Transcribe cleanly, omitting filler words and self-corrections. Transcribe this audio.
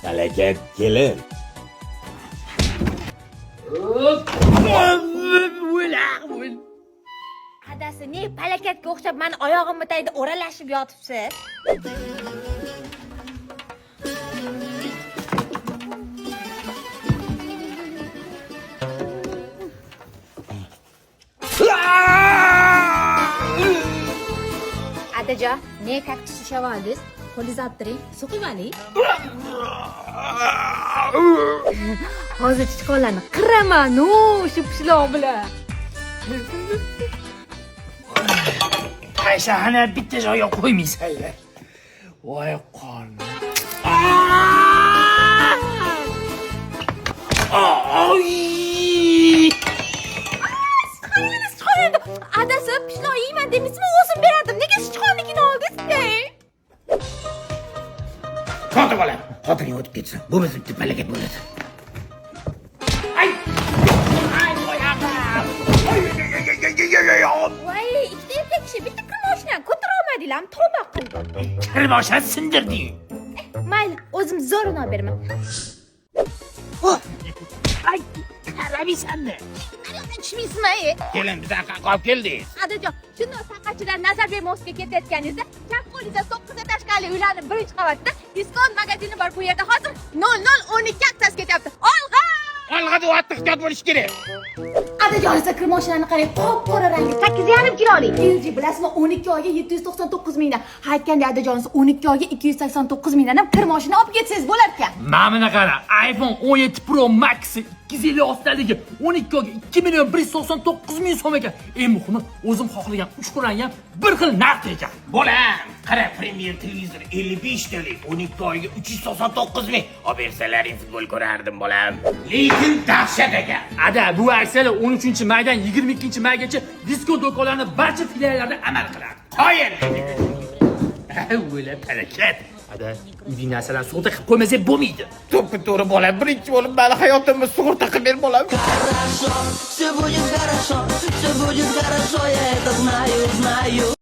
Harakat kelin. Adasi ne palakatga o'xshab meni oyog'imni tagida o'ralashib yotibsiz? Adajon, ne kaktus ushlab oldingiz? Qo'lingizni olib turing, suqib oling. Hozir chiqonlarni qiraman, shu pishloq bilan. Paysahana bitta joyga qo'ymaysanlar. Voy qornim. Adasi pishloq yeyman demisizmi? O'zim berardim. Nega sichqonnikini oldingiz? Qotib olam. Xotining o'tib ketsin. Bu biz bitta palakat bo'ladi. Ay! Ay, oyog'im. Voy, ikkita erkak kishi bitta mashinani ko'tara olmadinglarmi? Tavba qildim. Kirboshini sindirding. Mayli, o'zim zo'rini olib beraman. Ay, qaramaysanmi? Tushmaysizmi? Kelin, biz aqqa qolib keldingiz. Adajon, shunday saqachilar Nazarboyev ketayotganingizda, chap qo'lingizda 9 etashkali uylarni birinchi qavatida diskont magazini bor. Bu yerda hozir 0012 aksiyasi ketyapti. Olg'a! Olg'a deb ehtiyot bo'lish kerak. Adajon, siz kir mashinani qarang, qop-qora rangli 8,5 kilolik. LG bilasizmi, 12 oyga 799 mingdan. Aytganda Adajon, siz 12 oyga 289 mingdan ham kir mashina olib ketsangiz bo'lar ekan. Mana qara, iPhone 17 Pro Max 256 12 oyga 2 million 199 ming so'm ekan. Eng muhimi, o'zim xohlagan 3 qur'an ham bir xil narx ekan. Bolam, qara, Premier televizor 55 talik 12 oyga 399 ming. Olib bersalaring futbol ko'rardim bolam. Lekin dahshat ekan. Ada, bu aksiyalar 13-maydan 22-maygacha diskont do'konlarining barcha filiallarida amal qiladi. Qo'yin. O'la harakat. Ada, uyning narsalarni sug'urta qilib qo'ymasak bo'lmaydi. To'g'ri bolam, birinchi bo'lib meni hayotimni sug'urta qilib ber bolam. Все будет хорошо, я это знаю.